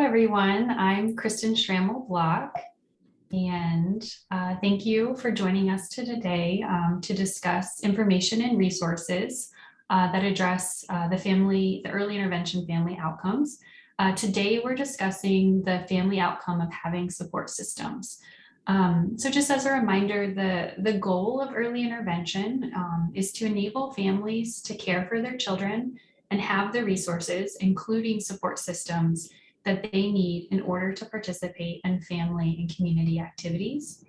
everyone. I'm Kristen Schrammel-Block, and thank you for joining us today to discuss information and resources that address the early intervention family outcomes. Today, we're discussing the family outcome of having support systems. So just as a reminder, the goal of early intervention is to enable families to care for their children and have the resources, including support systems, that they need in order to participate in family and community activities.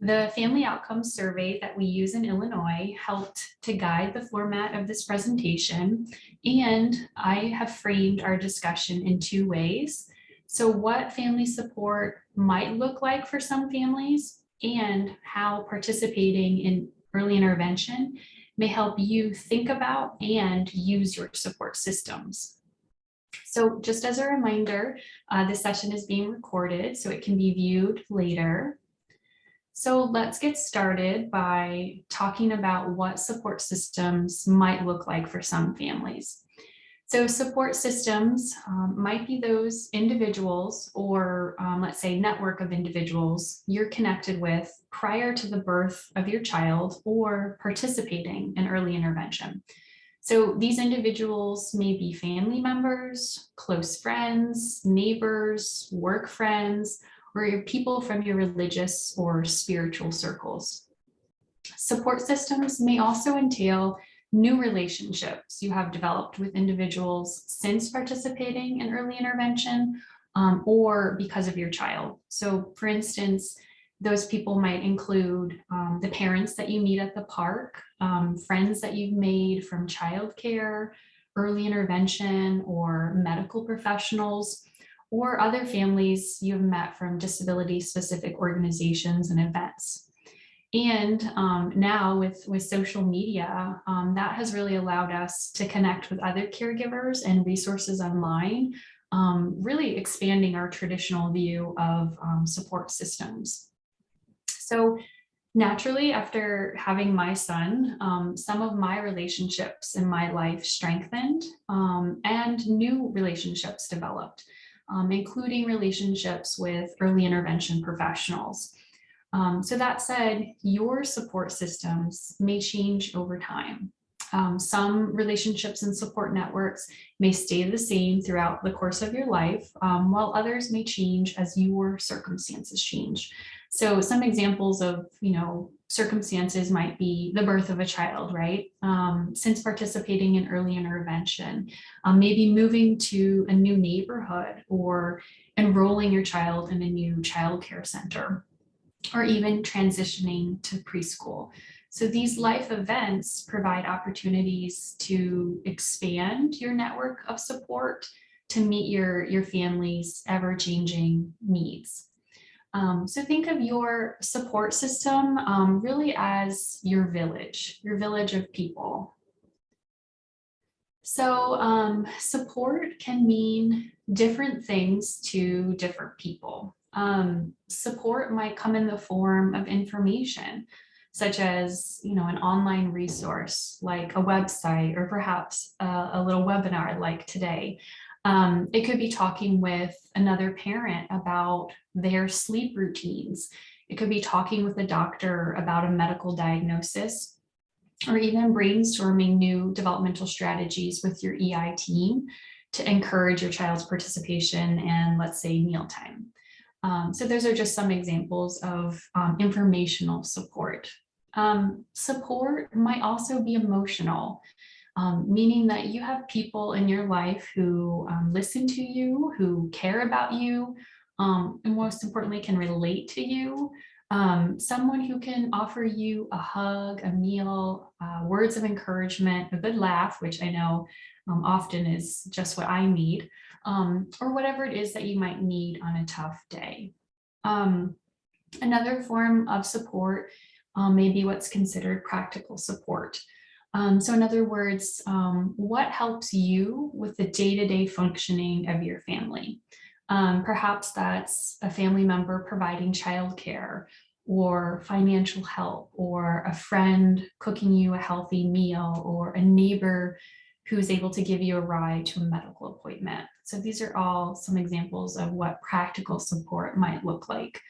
The family outcomes survey that we use in Illinois helped to guide the format of this presentation, and I have framed our discussion in two ways. So what family support might look like for some families and how participating in early intervention may help you think about and use your support systems. So just as a reminder, this session is being recorded so it can be viewed later. So let's get started by talking about what support systems might look like for some families. So support systems might be those individuals or let's say network of individuals you're connected with prior to the birth of your child or participating in early intervention. So these individuals may be family members, close friends, neighbors, work friends, or people from your religious or spiritual circles. Support systems may also entail new relationships you have developed with individuals since participating in early intervention or because of your child. So for instance, those people might include the parents that you meet at the park, friends that you've made from childcare, early intervention, or medical professionals, or other families you've met from disability-specific organizations and events. And now with social media, that has really allowed us to connect with other caregivers and resources online, really expanding our traditional view of support systems. So naturally, after having my son, some of my relationships in my life strengthened and new relationships developed, including relationships with early intervention professionals. So that said, your support systems may change over time. Some relationships and support networks may stay the same throughout the course of your life, while others may change as your circumstances change. So some examples of, circumstances might be the birth of a child, right? Since participating in early intervention, maybe moving to a new neighborhood or enrolling your child in a new childcare center, or even transitioning to preschool. So these life events provide opportunities to expand your network of support to meet your family's ever-changing needs. So think of your support system really as your village of people. So support can mean different things to different people. Support might come in the form of information, such as an online resource like a website, or perhaps a little webinar like today. It could be talking with another parent about their sleep routines. It could be talking with a doctor about a medical diagnosis, or even brainstorming new developmental strategies with your EI team to encourage your child's participation and, let's say, mealtime. So those are just some examples of informational support. Support might also be emotional, meaning that you have people in your life who listen to you, who care about you, and most importantly, can relate to you. Someone who can offer you a hug, a meal, words of encouragement, a good laugh, which I know often is just what I need, or whatever it is that you might need on a tough day. Another form of support may be what's considered practical support. So in other words, what helps you with the day-to-day functioning of your family? Perhaps that's a family member providing childcare, or financial help, or a friend cooking you a healthy meal, or a neighbor who's able to give you a ride to a medical appointment. So these are all some examples of what practical support might look like.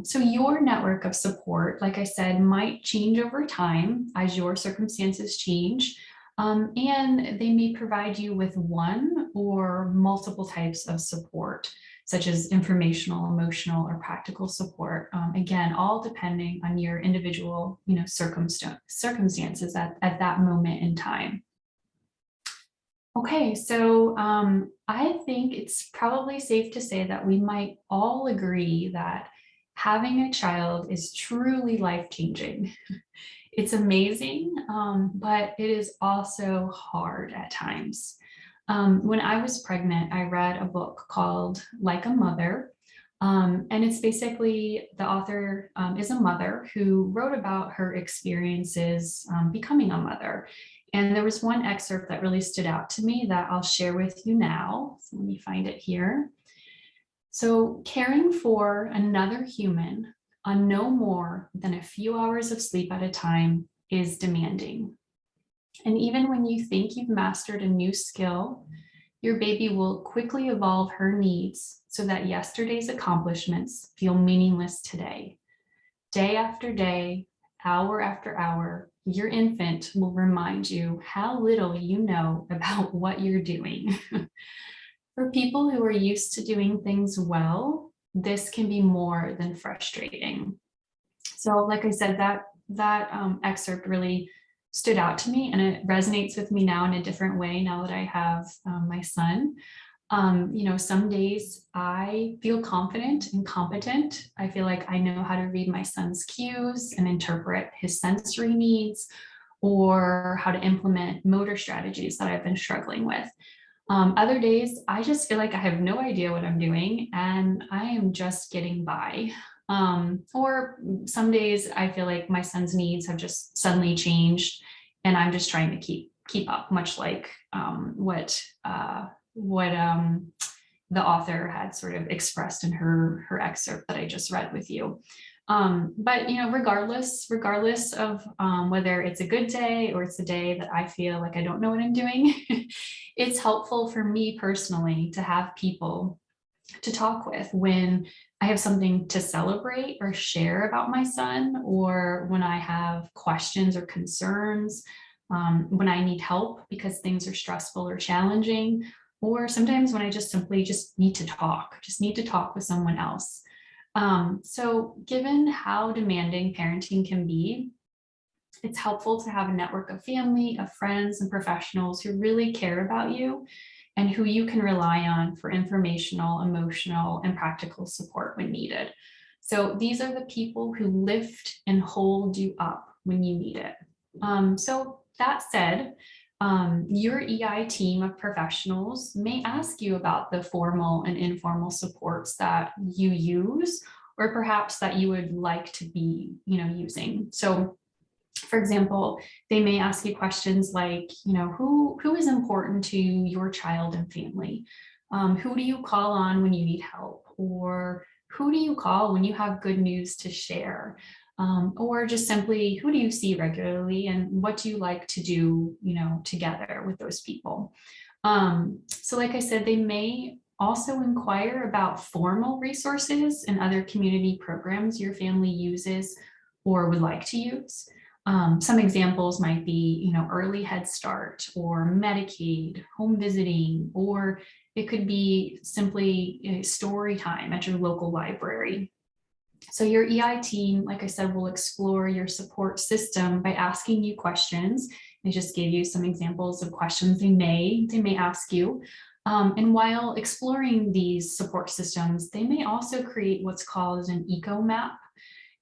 So your network of support, like I said, might change over time as your circumstances change. And they may provide you with one or multiple types of support, such as informational, emotional, or practical support. Again, all depending on your individual, circumstances at that moment in time. Okay, so I think it's probably safe to say that we might all agree that having a child is truly life-changing. It's amazing, but it is also hard at times. When I was pregnant, I read a book called Like a Mother. And it's basically, the author is a mother who wrote about her experiences becoming a mother. And there was one excerpt that really stood out to me that I'll share with you now. So let me find it here. So caring for another human on no more than a few hours of sleep at a time is demanding. And even when you think you've mastered a new skill, your baby will quickly evolve her needs so that yesterday's accomplishments feel meaningless today. Day after day, hour after hour, your infant will remind you how little you know about what you're doing. For people who are used to doing things well, this can be more than frustrating. So like I said, that excerpt really stood out to me, and it resonates with me now in a different way now that I have my son. Some days I feel confident and competent. I feel like I know how to read my son's cues and interpret his sensory needs, or how to implement motor strategies that I've been struggling with. Other days, I just feel like I have no idea what I'm doing and I am just getting by. Or some days I feel like my son's needs have just suddenly changed and I'm just trying to keep up, much like what the author had sort of expressed in her excerpt that I just read with you. But regardless of whether it's a good day or it's a day that I feel like I don't know what I'm doing, it's helpful for me personally to have people to talk with when I have something to celebrate or share about my son, or when I have questions or concerns, when I need help because things are stressful or challenging, or sometimes when I just simply need to talk with someone else. So given how demanding parenting can be, it's helpful to have a network of family, of friends, and professionals who really care about you and who you can rely on for informational, emotional, and practical support when needed. So these are the people who lift and hold you up when you need it. So that said, your EI team of professionals may ask you about the formal and informal supports that you use, or perhaps that you would like to be, using. So for example, they may ask you questions like, who is important to your child and family? Who do you call on when you need help? Or who do you call when you have good news to share? Or just simply, who do you see regularly and what do you like to do, together with those people? So like I said, they may also inquire about formal resources and other community programs your family uses or would like to use. Some examples might be, early Head Start or Medicaid, home visiting, or it could be simply story time at your local library. So your EI team, like I said, will explore your support system by asking you questions. I just gave you some examples of questions they may ask you. And while exploring these support systems, they may also create what's called an EcoMap.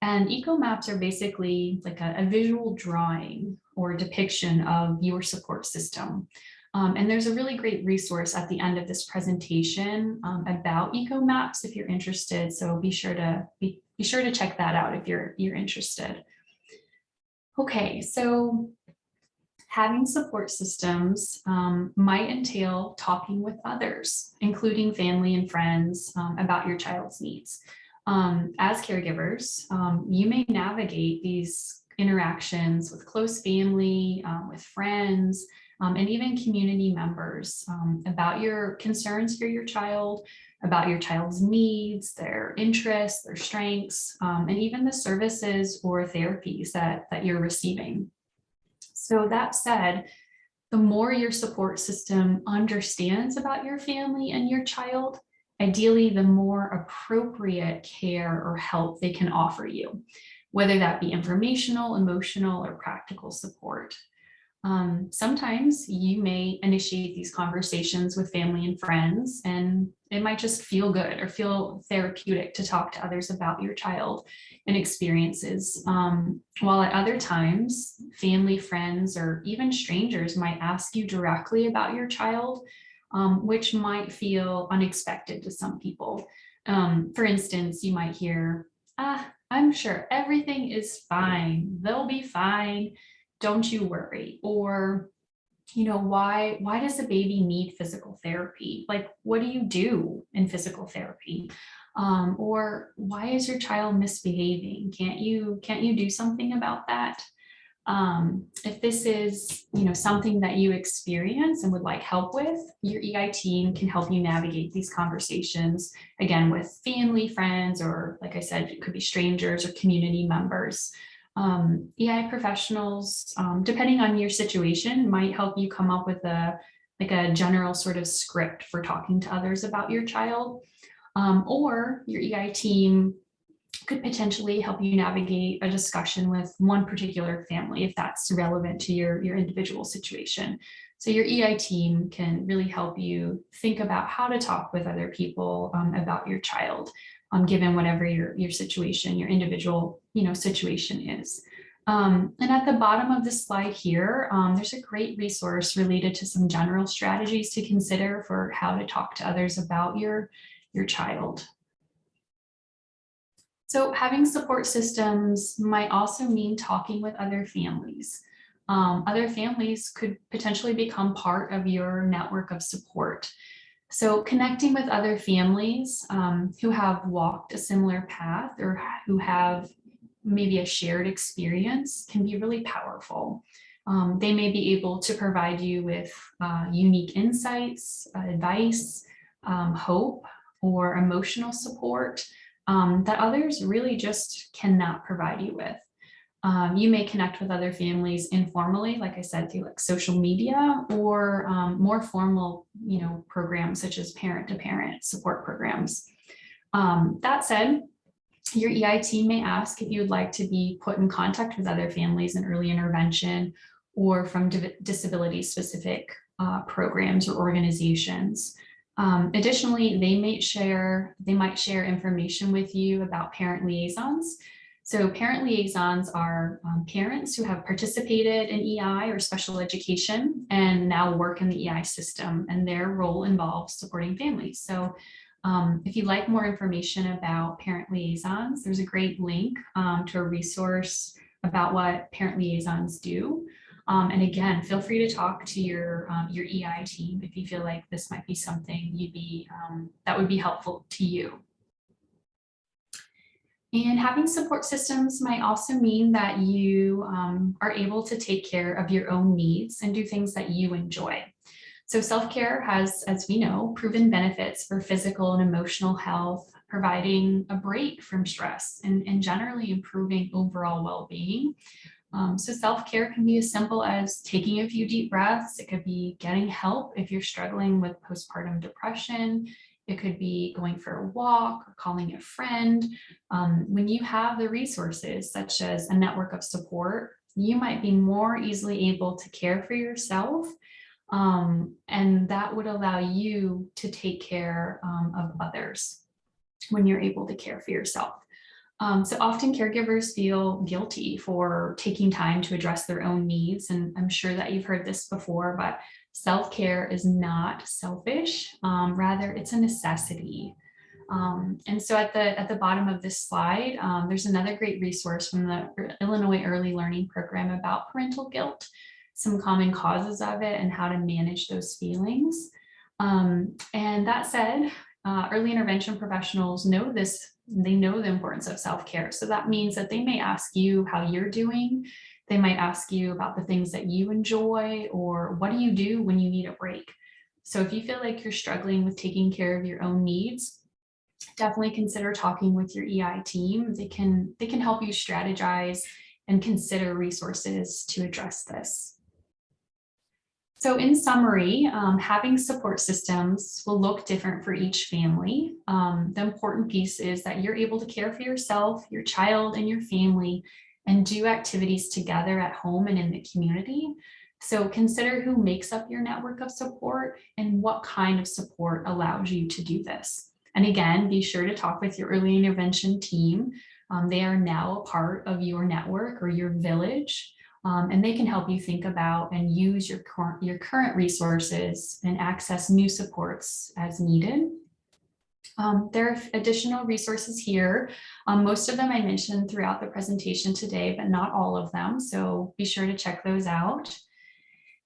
And EcoMaps are basically like a visual drawing or depiction of your support system. And there's a really great resource at the end of this presentation about EcoMaps if you're interested. So be sure to check that out if you're interested. Okay, so having support systems might entail talking with others, including family and friends, about your child's needs. As caregivers, you may navigate these interactions with close family, with friends, and even community members about your concerns for your child, about your child's needs, their interests, their strengths, and even the services or therapies that you're receiving. So that said, the more your support system understands about your family and your child, ideally, the more appropriate care or help they can offer you, whether that be informational, emotional, or practical support. Sometimes you may initiate these conversations with family and friends, and it might just feel good or feel therapeutic to talk to others about your child and experiences. While at other times, family, friends, or even strangers might ask you directly about your child, which might feel unexpected to some people. For instance, you might hear, I'm sure everything is fine. They'll be fine. Don't you worry. Or, why does a baby need physical therapy? Like, what do you do in physical therapy? Or why is your child misbehaving? Can't you do something about that? If this is, something that you experience and would like help with, your EI team can help you navigate these conversations, again, with family, friends, or like I said, it could be strangers or community members. EI professionals, depending on your situation, might help you come up with a general sort of script for talking to others about your child, or your EI team could potentially help you navigate a discussion with one particular family if that's relevant to your individual situation. So your EI team can really help you think about how to talk with other people about your child, given whatever your situation, your individual situation is. And at the bottom of the slide here, there's a great resource related to some general strategies to consider for how to talk to others about your child. So having support systems might also mean talking with other families. Other families could potentially become part of your network of support. So connecting with other families who have walked a similar path or who have maybe a shared experience can be really powerful. They may be able to provide you with unique insights, advice, hope, or emotional support that others really just cannot provide you with. You may connect with other families informally, like I said, through like social media, or more formal, programs such as parent-to-parent support programs. That said, your EI team may ask if you would like to be put in contact with other families in early intervention or from disability-specific programs or organizations. Additionally, they might share information with you about parent liaisons. So parent liaisons are parents who have participated in EI or special education and now work in the EI system, and their role involves supporting families. So if you'd like more information about parent liaisons, there's a great link to a resource about what parent liaisons do. And again, feel free to talk to your EI team if you feel like this might be something that would be helpful to you. And having support systems might also mean that you are able to take care of your own needs and do things that you enjoy. So self-care has, as we know, proven benefits for physical and emotional health, providing a break from stress and generally improving overall well-being. So self-care can be as simple as taking a few deep breaths. It could be getting help if you're struggling with postpartum depression. It could be going for a walk or calling a friend. When you have the resources, such as a network of support, you might be more easily able to care for yourself. And that would allow you to take care of others when you're able to care for yourself. So often caregivers feel guilty for taking time to address their own needs. And I'm sure that you've heard this before, but self-care is not selfish. Rather, it's a necessity. And so at the bottom of this slide, there's another great resource from the Illinois Early Learning Program about parental guilt, some common causes of it and how to manage those feelings. And that said, early intervention professionals know this. They know the importance of self-care. So that means that they may ask you how you're doing. They might ask you about the things that you enjoy, or what do you do when you need a break? So if you feel like you're struggling with taking care of your own needs, definitely consider talking with your EI team. They can help you strategize and consider resources to address this. So in summary, having support systems will look different for each family. The important piece is that you're able to care for yourself, your child, and your family, and do activities together at home and in the community. So consider who makes up your network of support and what kind of support allows you to do this. And again, be sure to talk with your early intervention team. They are now a part of your network or your village. And they can help you think about and use your current resources and access new supports as needed. There are additional resources here. Most of them I mentioned throughout the presentation today, but not all of them. So be sure to check those out.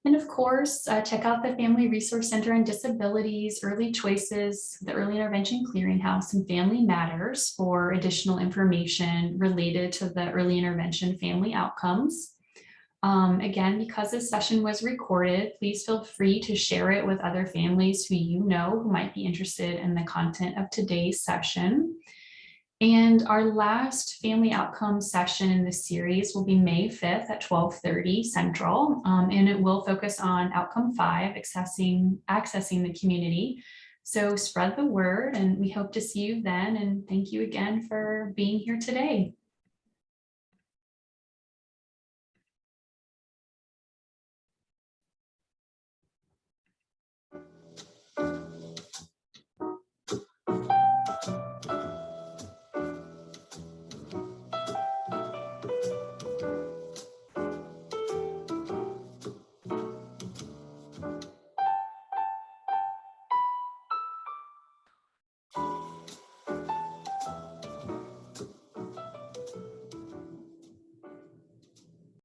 And of course, check out the Family Resource Center on Disabilities, Early Choices, the Early Intervention Clearinghouse, and Family Matters for additional information related to the early intervention family outcomes. Again, because this session was recorded, please feel free to share it with other families who you know who might be interested in the content of today's session. And our last family outcome session in this series will be May 5th at 12:30 Central, and it will focus on outcome 5, accessing the community. So spread the word, and we hope to see you then. And thank you again for being here today.